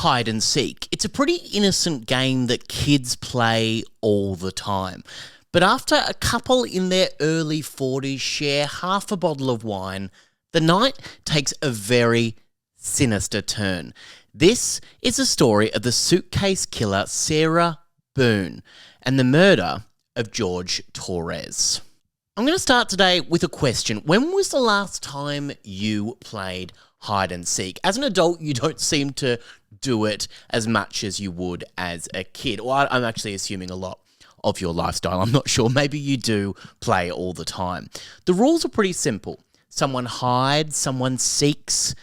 hide and seek. It's a pretty innocent game that kids play all the time. But after a couple in their early 40s share half a bottle of wine, the night takes a very sinister turn. This is the story of the Suitcase killer Sarah Boone and the murder of George Torres. I'm going to start today with a question. When was the last time you played hide and seek? As an adult, you don't seem to do it as much as you would as a kid. Well, I'm actually assuming a lot of your lifestyle. I'm not sure. Maybe you do play all the time. The rules are pretty simple. Someone hides, someone seeks.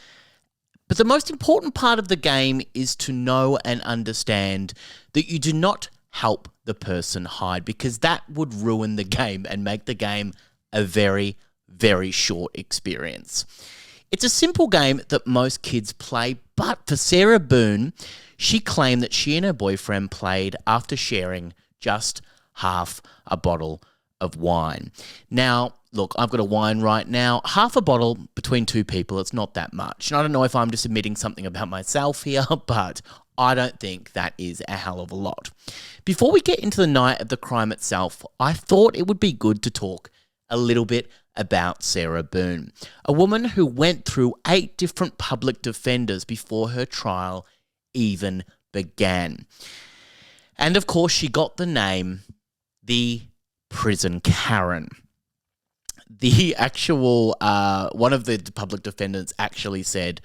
But the most important part of the game is to know and understand that you do not help the person hide, because that would ruin the game and make the game a very, very short experience. It's a simple game that most kids play, but for Sarah Boone, she claimed that she and her boyfriend played after sharing just half a bottle of wine. Now, look, I've got a wine right now. Half a bottle between two people, it's not that much. And I don't know if I'm just admitting something about myself here, but I don't think that is a hell of a lot. Before we get into the night of the crime itself, I thought it would be good to talk a little bit about Sarah Boone, a woman who went through 8 different public defenders before her trial even began. And of course, she got the name the Prison Karen. The actual, one of the public defendants actually said,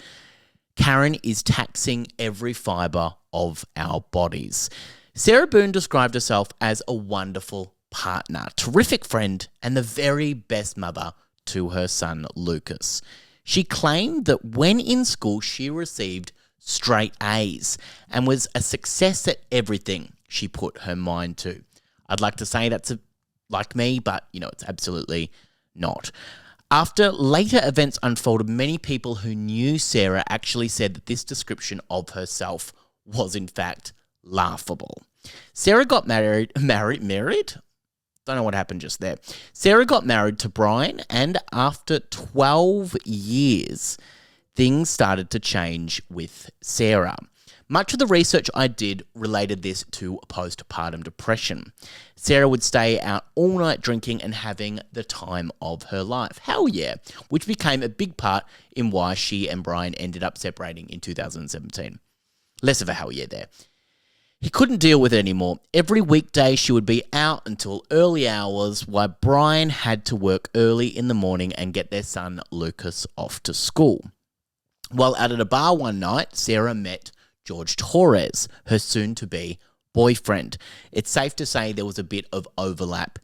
"Karen is taxing every fibre of our bodies." Sarah Boone described herself as a wonderful partner, terrific friend, and the very best mother to her son, Lucas. She claimed that when in school, she received straight A's and was a success at everything she put her mind to. I'd like to say that's like me, but, it's absolutely not. After later events unfolded, many people who knew Sarah actually said that this description of herself was, in fact, laughable. Sarah got married? Don't know what happened just there. Sarah got married to Brian, and after 12 years, things started to change with Sarah. Much of the research I did related this to postpartum depression. Sarah would stay out all night drinking and having the time of her life. Hell yeah, which became a big part in why she and Brian ended up separating in 2017. Less of a hell yeah there. He couldn't deal with it anymore. Every weekday she would be out until early hours while Brian had to work early in the morning and get their son Lucas off to school. While out at a bar one night, Sarah met George Torres, her soon-to-be boyfriend. It's safe to say there was a bit of overlap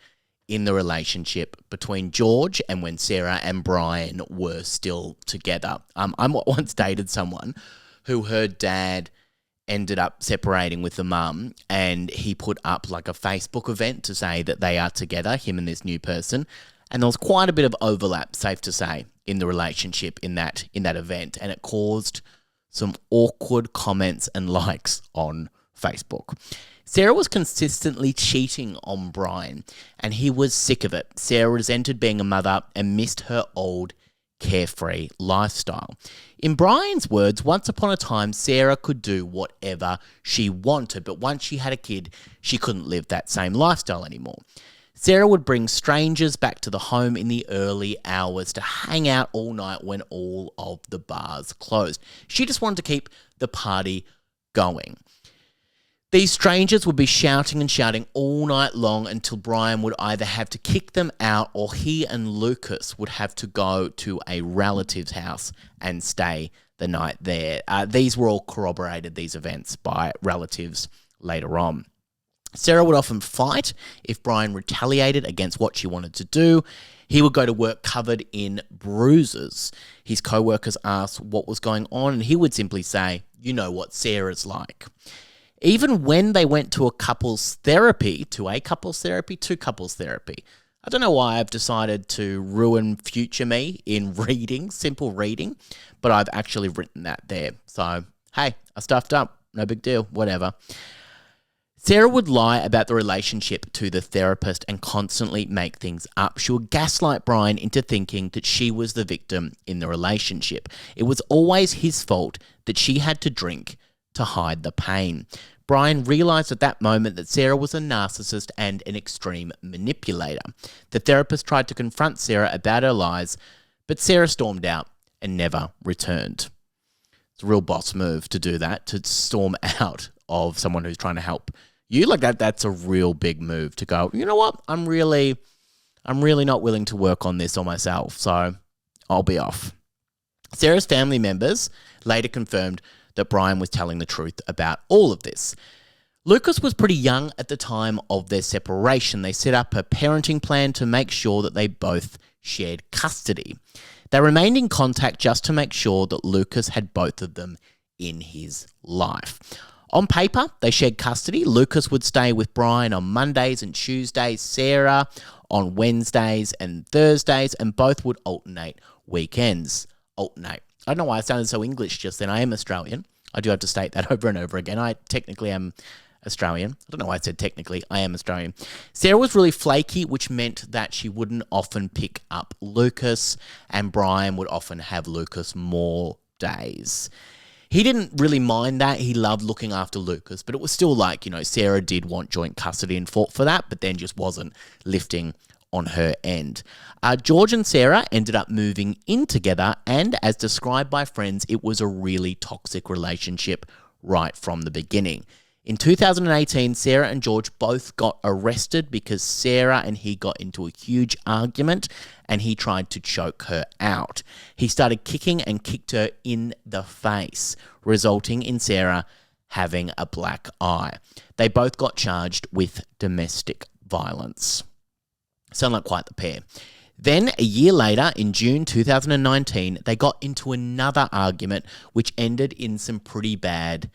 in the relationship between George and when Sarah and Brian were still together. I once dated someone who her dad ended up separating with the mum, and he put up like a Facebook event to say that they are together, him and this new person. And there was quite a bit of overlap, safe to say, in the relationship in that event, and it caused some awkward comments and likes on Facebook. Sarah was consistently cheating on Brian, and he was sick of it. Sarah resented being a mother and missed her old carefree lifestyle. In Brian's words, once upon a time, Sarah could do whatever she wanted, but once she had a kid, she couldn't live that same lifestyle anymore. Sarah would bring strangers back to the home in the early hours to hang out all night when all of the bars closed. She just wanted to keep the party going. These strangers would be shouting and shouting all night long until Brian would either have to kick them out or he and Lucas would have to go to a relative's house and stay the night there. These were all corroborated, these events, by relatives later on. Sarah would often fight if Brian retaliated against what she wanted to do. He would go to work covered in bruises. His co-workers asked what was going on, and he would simply say, "You know what Sarah's like." Even when they went to couples therapy, I don't know why I've decided to ruin future me in reading, simple reading, but I've actually written that there. So, hey, I stuffed up. No big deal. Whatever. Sarah would lie about the relationship to the therapist and constantly make things up. She would gaslight Brian into thinking that she was the victim in the relationship. It was always his fault that she had to drink to hide the pain. Brian realised at that moment that Sarah was a narcissist and an extreme manipulator. The therapist tried to confront Sarah about her lies, but Sarah stormed out and never returned. It's a real boss move to do that, to storm out of someone who's trying to help you. Like that's a real big move to go, you know what, I'm really not willing to work on this on myself, so I'll be off. Sarah's family members later confirmed that Brian was telling the truth about all of this. Lucas was pretty young at the time of their separation. They set up a parenting plan to make sure that they both shared custody. They remained in contact just to make sure that Lucas had both of them in his life. On paper, they shared custody. Lucas would stay with Brian on Mondays and Tuesdays, Sarah on Wednesdays and Thursdays, and both would alternate weekends. I don't know why I sounded so English just then. I am Australian. I do have to state that over and over again. I technically am Australian. I don't know why I said technically. I am Australian. Sarah was really flaky, which meant that she wouldn't often pick up Lucas, and Brian would often have Lucas more days. He didn't really mind that. He loved looking after Lucas, but it was still like, Sarah did want joint custody and fought for that, but then just wasn't lifting on her end. George and Sarah ended up moving in together, and as described by friends, it was a really toxic relationship right from the beginning. In 2018, Sarah and George both got arrested because Sarah and he got into a huge argument and he tried to choke her out. He started kicking and kicked her in the face, resulting in Sarah having a black eye. They both got charged with domestic violence. Sound like quite the pair. Then, a year later, in June 2019, they got into another argument which ended in some pretty bad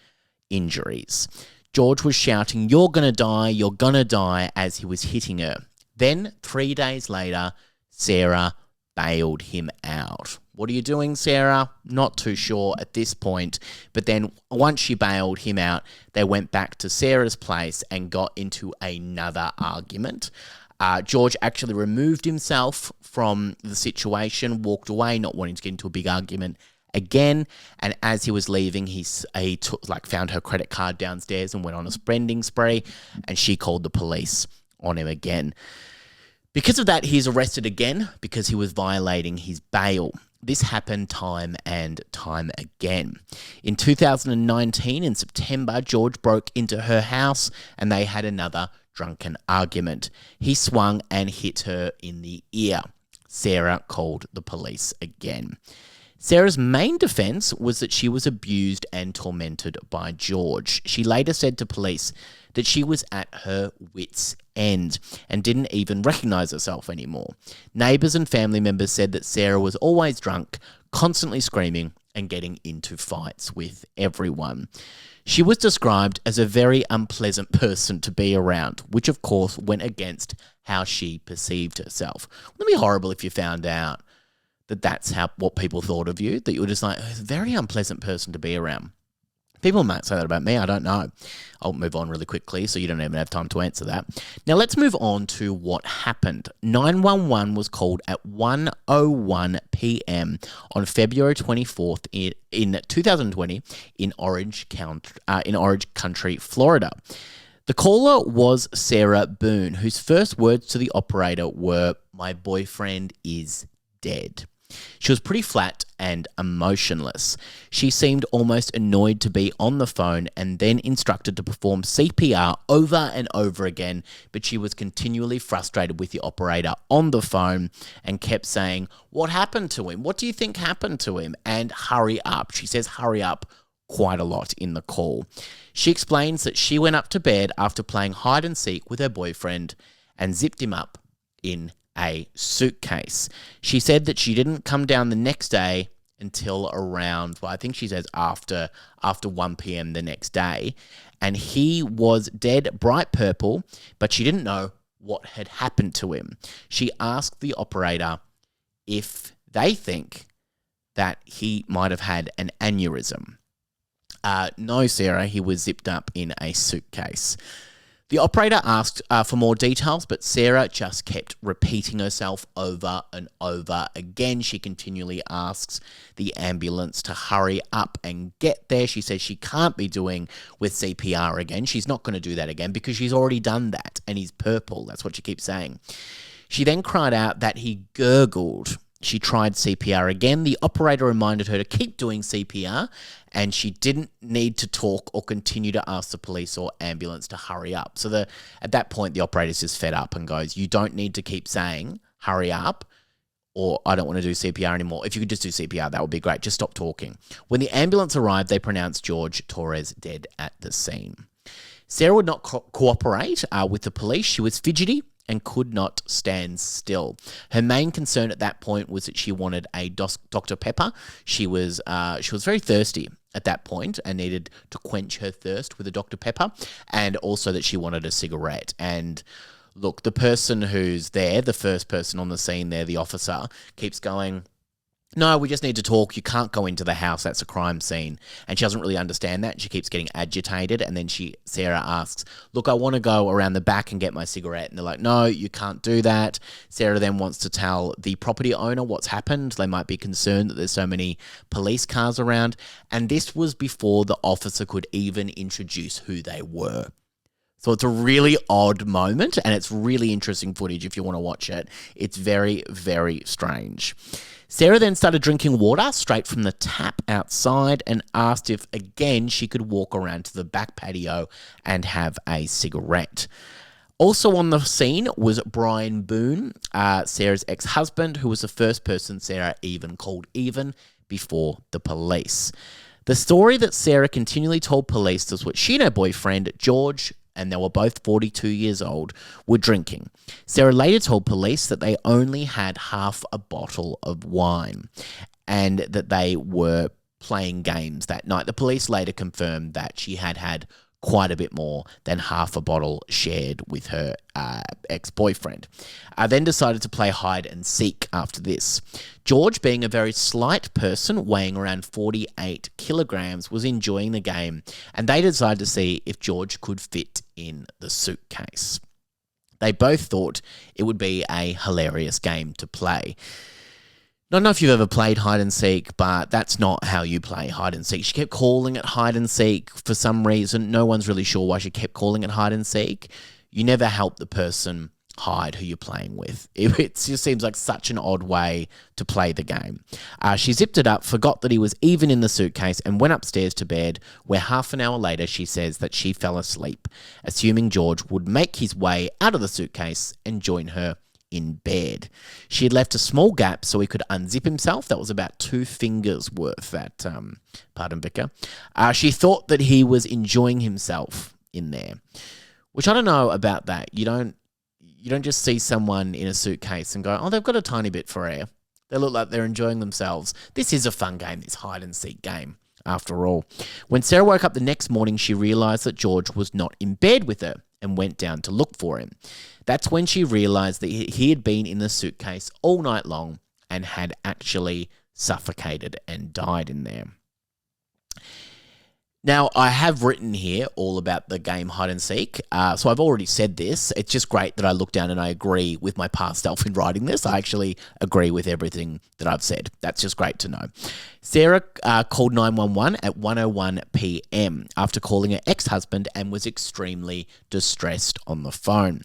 injuries. George was shouting, "You're gonna die," as he was hitting her. Then, 3 days later, Sarah bailed him out. What are you doing, Sarah? Not too sure at this point. But then once she bailed him out, they went back to Sarah's place and got into another argument. George actually removed himself from the situation, walked away, not wanting to get into a big argument again. And as he was leaving, he found her credit card downstairs and went on a spending spree, and she called the police on him again. Because of that, he's arrested again because he was violating his bail. This happened time and time again. In 2019, in September, George broke into her house and they had another drunken argument. He swung and hit her in the ear. Sarah called the police again. Sarah's main defense was that she was abused and tormented by George. She later said to police that she was at her wit's end and didn't even recognize herself anymore. Neighbors and family members said that Sarah was always drunk, constantly screaming and getting into fights with everyone. She was described as a very unpleasant person to be around, which of course went against how she perceived herself. Wouldn't it be horrible if you found out that that's what people thought of you, that you were just like, a very unpleasant person to be around? People might say that about me, I don't know. I'll move on really quickly so you don't even have time to answer that. Now let's move on to what happened. 911 was called at 1:01 p.m. on February 24th in 2020 in Orange Country, Florida. The caller was Sarah Boone, whose first words to the operator were, "My boyfriend is dead." She was pretty flat and emotionless. She seemed almost annoyed to be on the phone and then instructed to perform CPR over and over again, but she was continually frustrated with the operator on the phone and kept saying, "What happened to him? What do you think happened to him?" And "Hurry up." She says "hurry up" quite a lot in the call. She explains that she went up to bed after playing hide and seek with her boyfriend and zipped him up in a suitcase. She said that she didn't come down the next day until around, I think she says after 1 p.m. the next day, and he was dead bright purple, but she didn't know what had happened to him. She asked the operator if they think that he might have had an aneurysm. No, Sarah, he was zipped up in a suitcase. The operator asked for more details, but Sarah just kept repeating herself over and over again. She continually asks the ambulance to hurry up and get there. She says she can't be doing with CPR again. She's not going to do that again because she's already done that, and he's purple. That's what she keeps saying. She then cried out that he gurgled. She tried CPR again. The operator reminded her to keep doing CPR, and she didn't need to talk or continue to ask the police or ambulance to hurry up. So at that point, the operator's just fed up and goes, you don't need to keep saying, hurry up, or I don't want to do CPR anymore. If you could just do CPR, that would be great. Just stop talking. When the ambulance arrived, they pronounced George Torres dead at the scene. Sarah would not cooperate with the police. She was fidgety and could not stand still. Her main concern at that point was that she wanted a Dr. Pepper. She was very thirsty at that point and needed to quench her thirst with a Dr. Pepper, and also that she wanted a cigarette. And look, the person who's there, the first person on the scene there, the officer, keeps going, no, we just need to talk. You can't go into the house. That's a crime scene. And she doesn't really understand that. She keeps getting agitated. And then Sarah asks, look, I want to go around the back and get my cigarette. And they're like, no, you can't do that. Sarah then wants to tell the property owner what's happened. They might be concerned that there's so many police cars around. And this was before the officer could even introduce who they were. So it's a really odd moment, and it's really interesting footage if you want to watch it. It's very, very strange. Sarah then started drinking water straight from the tap outside and asked if, again, she could walk around to the back patio and have a cigarette. Also on the scene was Brian Boone, Sarah's ex-husband, who was the first person Sarah even called before the police. The story that Sarah continually told police was what she and her boyfriend, George, and they were both 42 years old, were drinking. Sarah later told police that they only had half a bottle of wine and that they were playing games that night. The police later confirmed that she had quite a bit more than half a bottle shared with her ex-boyfriend. Then decided to play hide and seek after this. George, being a very slight person, weighing around 48 kilograms, was enjoying the game, and they decided to see if George could fit in the suitcase. They both thought it would be a hilarious game to play. I don't know if you've ever played hide and seek, but that's not how you play hide and seek. She kept calling it hide and seek for some reason. No one's really sure why she kept calling it hide and seek. You never help the person hide who you're playing with. It just seems like such an odd way to play the game. She zipped it up, forgot that he was even in the suitcase, and went upstairs to bed, where half an hour later she says that she fell asleep, assuming George would make his way out of the suitcase and join her in bed. She had left a small gap so he could unzip himself. That was about 2 fingers worth, that, pardon Vicar. She thought that he was enjoying himself in there, which I don't know about that. You don't just see someone in a suitcase and go, oh, they've got a tiny bit for air. They look like they're enjoying themselves. This is a fun game, this hide and seek game, after all. When Sarah woke up the next morning, she realised that George was not in bed with her and went down to look for him. That's when she realised that he had been in the suitcase all night long and had actually suffocated and died in there. Now, I have written here all about the game hide and seek, so I've already said this. It's just great that I look down and I agree with my past self in writing this. I actually agree with everything that I've said. That's just great to know. Sarah called 911 at 1:01 p.m. after calling her ex-husband and was extremely distressed on the phone.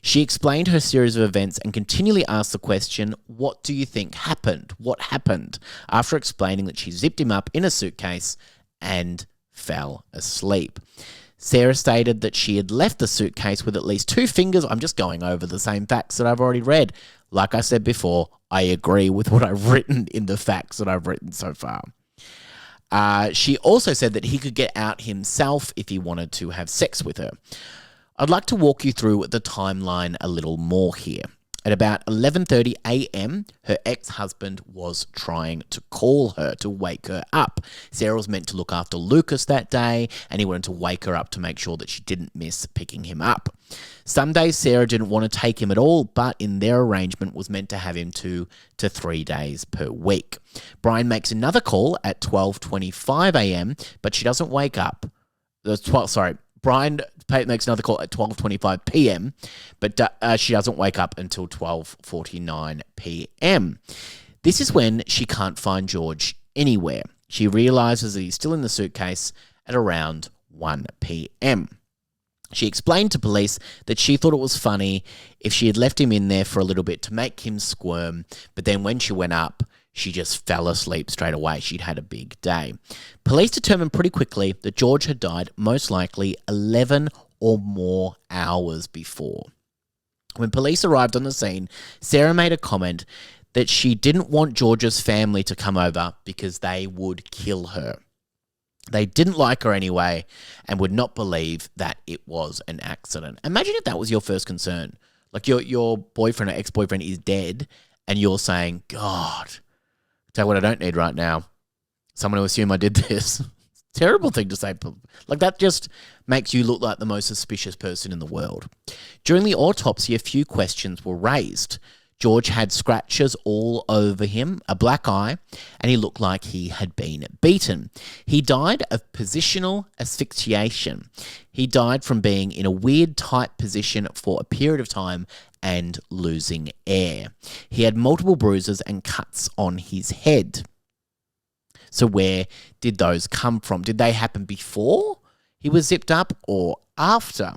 She explained her series of events and continually asked the question, what do you think happened? What happened? After explaining that she zipped him up in a suitcase and fell asleep. Sarah stated that she had left the suitcase with at least 2 fingers. I'm just going over the same facts that I've already read. Like I said before, I agree with what I've written in the facts that I've written so far. She also said that he could get out himself if he wanted to have sex with her. I'd like to walk you through the timeline a little more here. At about 11:30 a.m., her ex-husband was trying to call her to wake her up. Sarah was meant to look after Lucas that day, and he wanted to wake her up to make sure that she didn't miss picking him up. Some days Sarah didn't want to take him at all, but in their arrangement was meant to have him 2 to 3 days per week. Brian makes another call at 12:25 a.m., but she doesn't wake up. Brian makes another call at 12:25 p.m., but she doesn't wake up until 12:49 p.m. This is when she can't find George anywhere. She realizes that he's still in the suitcase at around 1 p.m. She explained to police that she thought it was funny if she had left him in there for a little bit to make him squirm, but then when she went up, she just fell asleep straight away. She'd had a big day. Police determined pretty quickly that George had died most likely 11 or more hours before. When police arrived on the scene, Sarah made a comment that she didn't want George's family to come over because they would kill her. They didn't like her anyway and would not believe that it was an accident. Imagine if that was your first concern. Like your boyfriend or ex-boyfriend is dead and you're saying, God, tell you what I don't need right now. Someone to assume I did this. Terrible thing to say. Like that just makes you look like the most suspicious person in the world. During the autopsy, a few questions were raised. George had scratches all over him, a black eye, and he looked like he had been beaten. He died of positional asphyxiation. He died from being in a weird tight position for a period of time and losing air. He had multiple bruises and cuts on his head. So where did those come from? Did they happen before he was zipped up or after?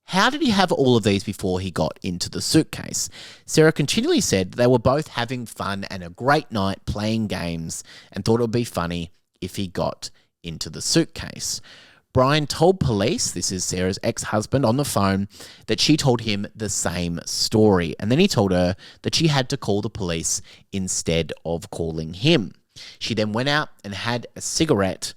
How did he have all of these before he got into the suitcase? Sarah continually said they were both having fun and a great night playing games and thought it would be funny if he got into the suitcase. Brian told police, this is Sarah's ex-husband, on the phone, that she told him the same story. And then he told her that she had to call the police instead of calling him. She then went out and had a cigarette.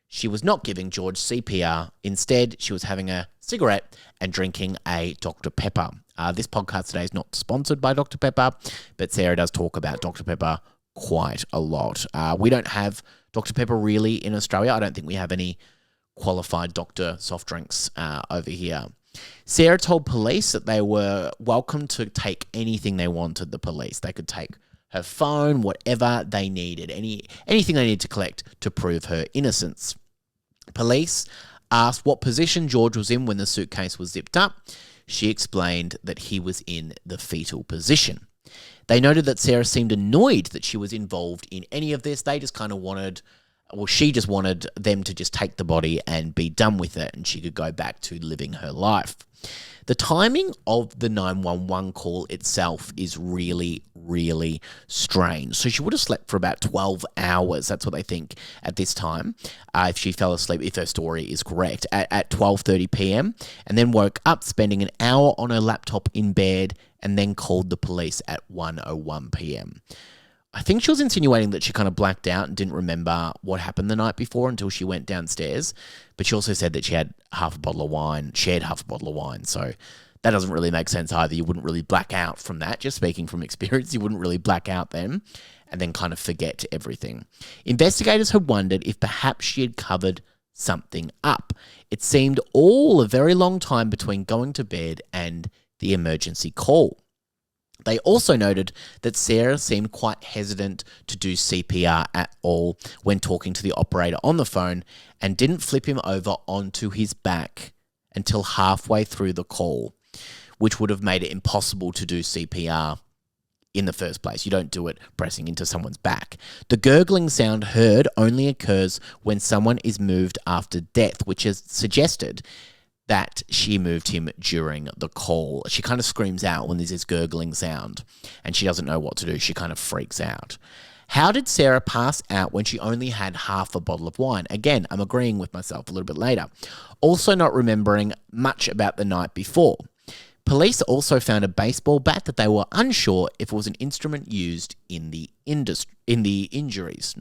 She was not giving George CPR. Instead, she was having a cigarette and drinking a Dr. Pepper. This podcast today is not sponsored by Dr. Pepper, but Sarah does talk about Dr. Pepper quite a lot. We don't have Dr. Pepper really in Australia. I don't think we have any qualified doctor soft drinks over here. Sarah told police that they were welcome to take anything they wanted, the police. They could take her phone, whatever they needed, anything they needed to collect to prove her innocence. Police asked what position George was in when the suitcase was zipped up. She explained that he was in the fetal position. They noted that Sarah seemed annoyed that she was involved in any of this. They just kind of wanted, well, she just wanted them to just take the body and be done with it and she could go back to living her life. The timing of the 911 call itself is really, really strange. So she would have slept for about 12 hours. That's what they think at this time. If she fell asleep, if her story is correct, at 12:30 p.m. and then woke up spending an hour on her laptop in bed and then called the police at 1:01 p.m. I think she was insinuating that she kind of blacked out and didn't remember what happened the night before until she went downstairs. But she also said that she had half a bottle of wine, shared half a bottle of wine. So that doesn't really make sense either. You wouldn't really black out from that. Just speaking from experience, you wouldn't really black out then and then kind of forget everything. Investigators had wondered if perhaps she had covered something up. It seemed all a very long time between going to bed and the emergency call. They also noted that Sarah seemed quite hesitant to do CPR at all when talking to the operator on the phone and didn't flip him over onto his back until halfway through the call, which would have made it impossible to do CPR in the first place. You don't do it pressing into someone's back. The gurgling sound heard only occurs when someone is moved after death, which is suggested that she moved him during the call. She kind of screams out when there's this gurgling sound and she doesn't know what to do. She kind of freaks out. How did Sarah pass out when she only had half a bottle of wine? Again, I'm agreeing with myself a little bit later. Also not remembering much about the night before. Police also found a baseball bat that they were unsure if it was an instrument used in the injuries.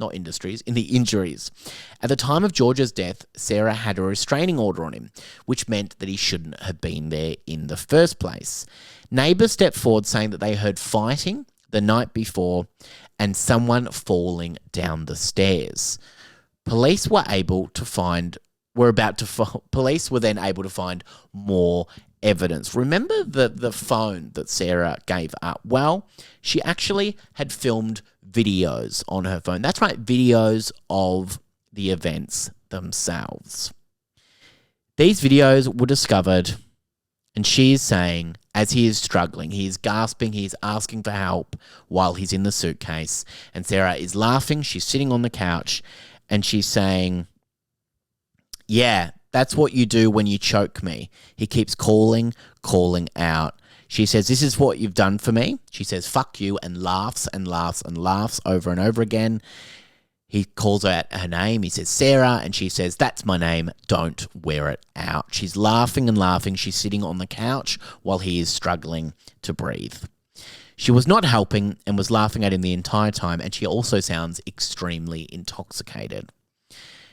At the time of George's death, Sarah had a restraining order on him, which meant that he shouldn't have been there in the first place. Neighbours stepped forward saying that they heard fighting the night before and someone falling down the stairs. Police were then able to find more evidence. Remember the phone that Sarah gave up? Well, she actually had filmed videos on her phone. That's right, videos of the events themselves. These videos were discovered, and she is saying, as he is struggling, he is gasping, he is asking for help while he's in the suitcase. And Sarah is laughing. She's sitting on the couch and she's saying, yeah, that's what you do when you choke me. He keeps calling out. She says, this is what you've done for me. She says, fuck you, and laughs and laughs and laughs over and over again. He calls out her name. He says, Sarah, and she says, that's my name. Don't wear it out. She's laughing and laughing. She's sitting on the couch while he is struggling to breathe. She was not helping and was laughing at him the entire time, and she also sounds extremely intoxicated.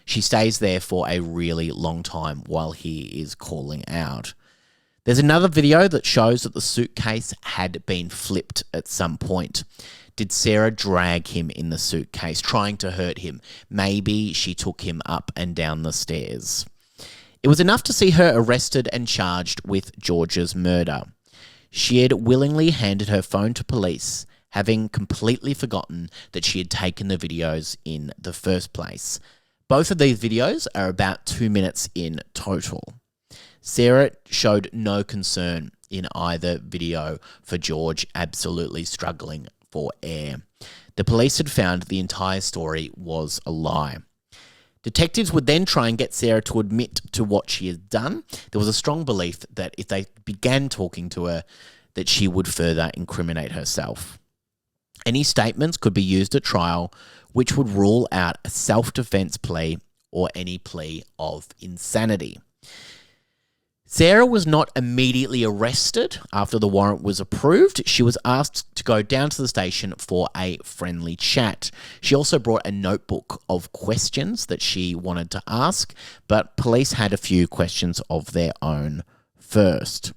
She stays there for a really long time while he is calling out. There's another video that shows that the suitcase had been flipped at some point. Did Sarah drag him in the suitcase, trying to hurt him? Maybe she took him up and down the stairs. It was enough to see her arrested and charged with George's murder. She had willingly handed her phone to police, having completely forgotten that she had taken the videos in the first place. Both of these videos are about 2 minutes in total. Sarah showed no concern in either video for George absolutely struggling for air. The police had found the entire story was a lie. Detectives would then try and get Sarah to admit to what she had done. There was a strong belief that if they began talking to her, that she would further incriminate herself. Any statements could be used at trial, which would rule out a self-defense plea or any plea of insanity. Sarah was not immediately arrested after the warrant was approved. She was asked to go down to the station for a friendly chat. She also brought a notebook of questions that she wanted to ask, but police had a few questions of their own first.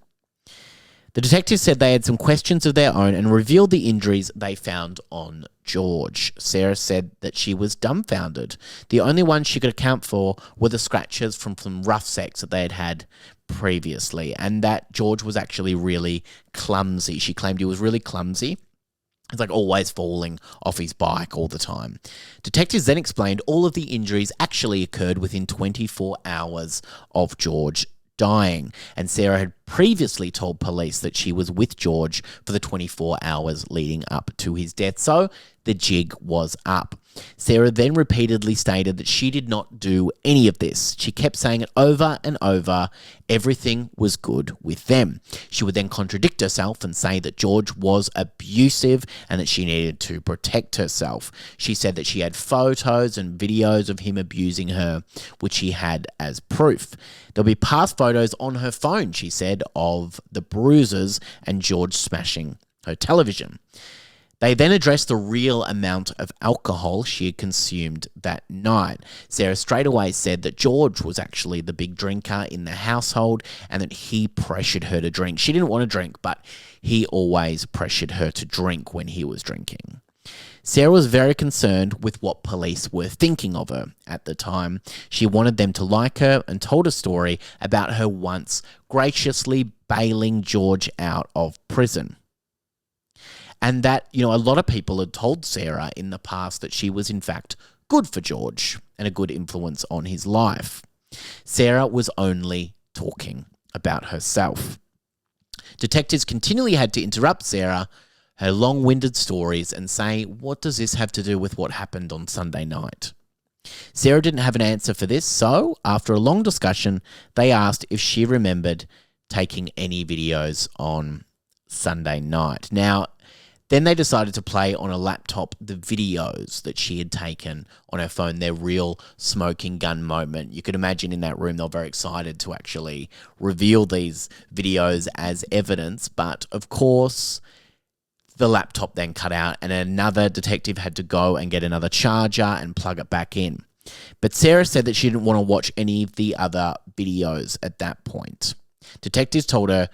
The detectives said they had some questions of their own and revealed the injuries they found on George. Sarah said that she was dumbfounded. The only ones she could account for were the scratches from some rough sex that they had had previously, and that George was actually really clumsy. She claimed he was really clumsy. He's like always falling off his bike all the time. Detectives then explained all of the injuries actually occurred within 24 hours of George dying, and Sarah had previously told police that she was with George for the 24 hours leading up to his death, so the jig was up. Sarah then repeatedly stated that she did not do any of this. She kept saying it over and over. Everything was good with them. She would then contradict herself and say that George was abusive and that she needed to protect herself. She said that she had photos and videos of him abusing her, which she had as proof. There'll be past photos on her phone, she said, of the bruises and George smashing her television. They then addressed the real amount of alcohol she had consumed that night. Sarah straight away said that George was actually the big drinker in the household and that he pressured her to drink. She didn't want to drink, but he always pressured her to drink when he was drinking. Sarah was very concerned with what police were thinking of her at the time. She wanted them to like her and told a story about her once graciously bailing George out of prison. And that, a lot of people had told Sarah in the past that she was in fact good for George and a good influence on his life. Sarah was only talking about herself. Detectives continually had to interrupt Sarah, her long-winded stories, and say, what does this have to do with what happened on Sunday night? Sarah didn't have an answer for this, so after a long discussion, they asked if she remembered taking any videos on Sunday night. Now, then they decided to play on a laptop the videos that she had taken on her phone, their real smoking gun moment. You could imagine in that room they were very excited to actually reveal these videos as evidence, but of course the laptop then cut out and another detective had to go and get another charger and plug it back in. But Sarah said that she didn't want to watch any of the other videos at that point. Detectives told her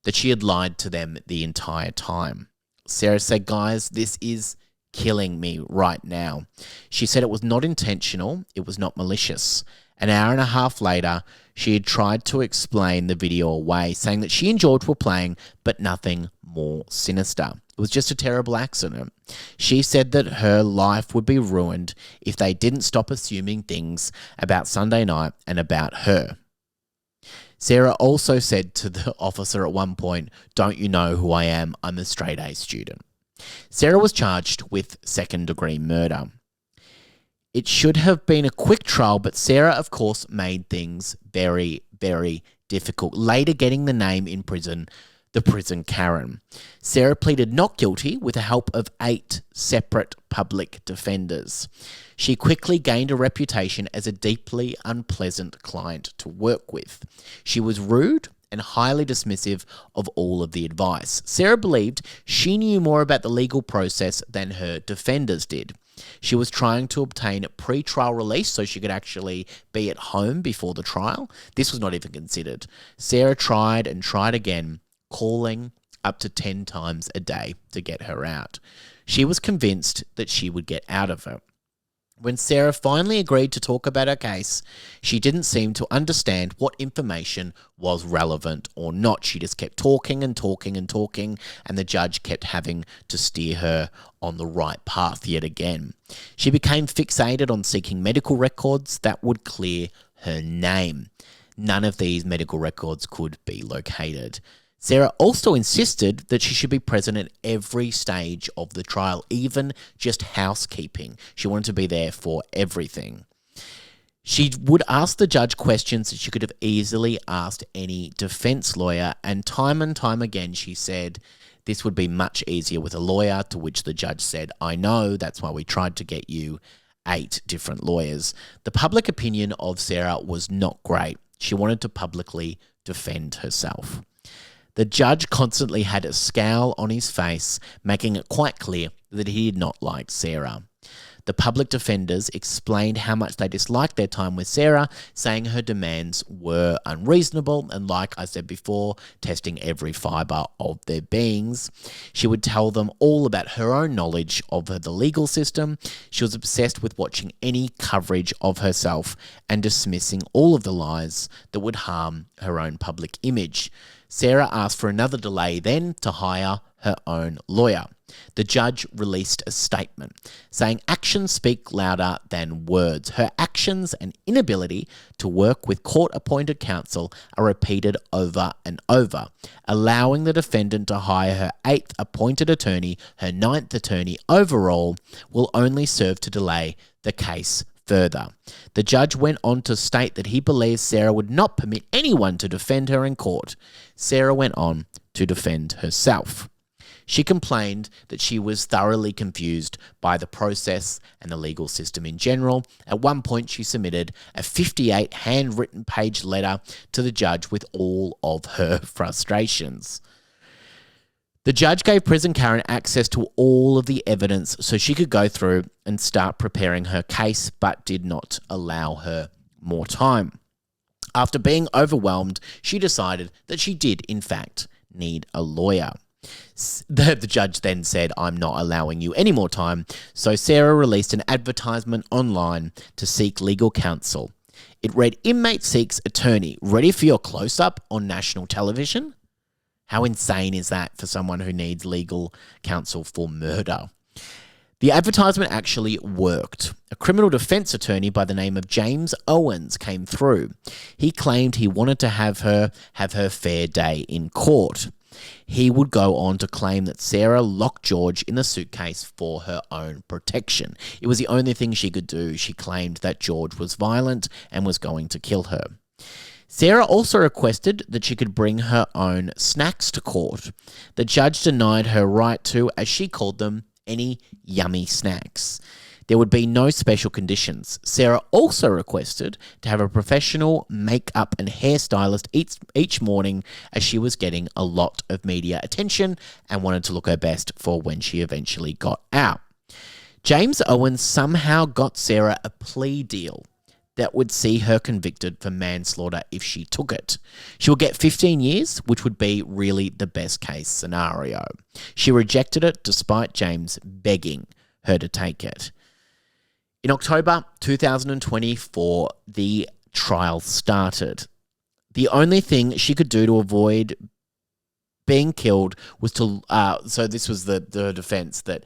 that she had lied to them the entire time. Sarah said, guys, this is killing me right now. She said it was not intentional. It was not malicious. An hour and a half later, she had tried to explain the video away, saying that she and George were playing, but nothing more sinister. It was just a terrible accident. She said that her life would be ruined if they didn't stop assuming things about Sunday night and about her. Sarah also said to the officer at one point, "Don't you know who I am? I'm a straight-A student." Sarah was charged with second-degree murder. It should have been a quick trial, but Sarah, of course, made things very, very difficult, later getting the name in prison, the Prison Karen. Sarah pleaded not guilty with the help of 8 separate public defenders. She quickly gained a reputation as a deeply unpleasant client to work with. She was rude and highly dismissive of all of the advice. Sarah believed she knew more about the legal process than her defenders did. She was trying to obtain pre-trial release so she could actually be at home before the trial. This was not even considered. Sarah tried and tried again, calling up to 10 times a day to get her out. She was convinced that she would get out of it. When Sarah finally agreed to talk about her case, she didn't seem to understand what information was relevant or not. She just kept talking and talking and talking, and the judge kept having to steer her on the right path yet again. She became fixated on seeking medical records that would clear her name. None of these medical records could be located. Sarah also insisted that she should be present at every stage of the trial, even just housekeeping. She wanted to be there for everything. She would ask the judge questions that she could have easily asked any defense lawyer, and time again she said this would be much easier with a lawyer, to which the judge said, "I know, that's why we tried to get you 8 different lawyers." The public opinion of Sarah was not great. She wanted to publicly defend herself. The judge constantly had a scowl on his face, making it quite clear that he did not like Sarah. The public defenders explained how much they disliked their time with Sarah, saying her demands were unreasonable and, like I said before, testing every fibre of their beings. She would tell them all about her own knowledge of the legal system. She was obsessed with watching any coverage of herself and dismissing all of the lies that would harm her own public image. Sarah asked for another delay then to hire her own lawyer. The judge released a statement saying actions speak louder than words. Her actions and inability to work with court-appointed counsel are repeated over and over, allowing the defendant to hire her 8th appointed attorney, her 9th attorney overall, will only serve to delay the case further. The judge went on to state that he believes Sarah would not permit anyone to defend her in court. Sarah went on to defend herself. She complained that she was thoroughly confused by the process and the legal system in general. At one point, she submitted a 58 handwritten page letter to the judge with all of her frustrations. The judge gave Prison Karen access to all of the evidence so she could go through and start preparing her case, but did not allow her more time. After being overwhelmed, she decided that she did, in fact, need a lawyer. The judge then said, "I'm not allowing you any more time," so Sarah released an advertisement online to seek legal counsel. It read, "Inmate seeks attorney, ready for your close-up on national television?" How insane is that for someone who needs legal counsel for murder? The advertisement actually worked. A criminal defense attorney by the name of James Owens came through. He claimed he wanted to have her fair day in court. He would go on to claim that Sarah locked George in the suitcase for her own protection. It was the only thing she could do. She claimed that George was violent and was going to kill her. Sarah also requested that she could bring her own snacks to court. The judge denied her right to, as she called them, any yummy snacks. There would be no special conditions. Sarah also requested to have a professional makeup and hairstylist each morning, as she was getting a lot of media attention and wanted to look her best for when she eventually got out. James Owens somehow got Sarah a plea deal that would see her convicted for manslaughter if she took it. She would get 15 years, which would be really the best case scenario. She rejected it despite James begging her to take it. In October 2024, the trial started. The only thing she could do to avoid being killed was to, so this was the defense that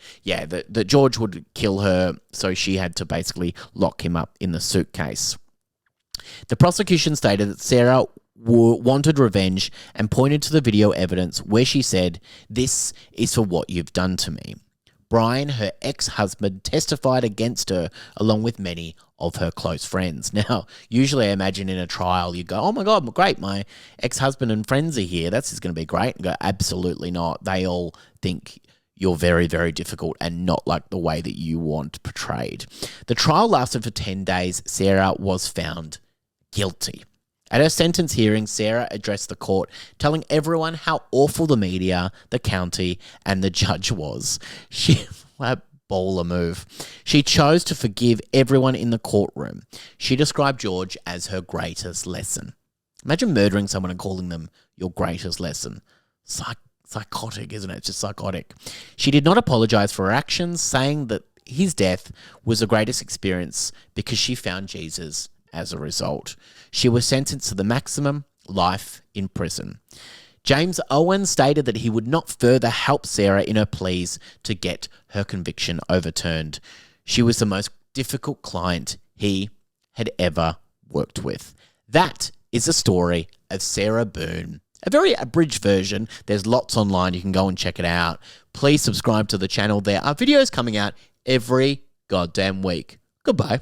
George would kill her, so she had to basically lock him up in the suitcase. The prosecution stated that Sarah wanted revenge and pointed to the video evidence where she said, "This is for what you've done to me." Brian, her ex-husband, testified against her along with many of her close friends. Now, usually I imagine in a trial you go, "Oh my God, great, my ex-husband and friends are here. That's going to be great." And go, absolutely not. They all think you're very, very difficult and not like the way that you want portrayed. The trial lasted for 10 days. Sarah was found guilty. At her sentence hearing, Sarah addressed the court, telling everyone how awful the media, the county, and the judge was. A baller move. She chose to forgive everyone in the courtroom. She described George as her greatest lesson. Imagine murdering someone and calling them your greatest lesson. Psychotic, isn't it? It's just psychotic. She did not apologize for her actions, saying that his death was the greatest experience because she found Jesus as a result. She was sentenced to the maximum life in prison. James Owen stated that he would not further help Sarah in her pleas to get her conviction overturned. She was the most difficult client he had ever worked with. That is the story of Sarah Boone. A very abridged version. There's lots online. You can go and check it out. Please subscribe to the channel. There are videos coming out every goddamn week. Goodbye.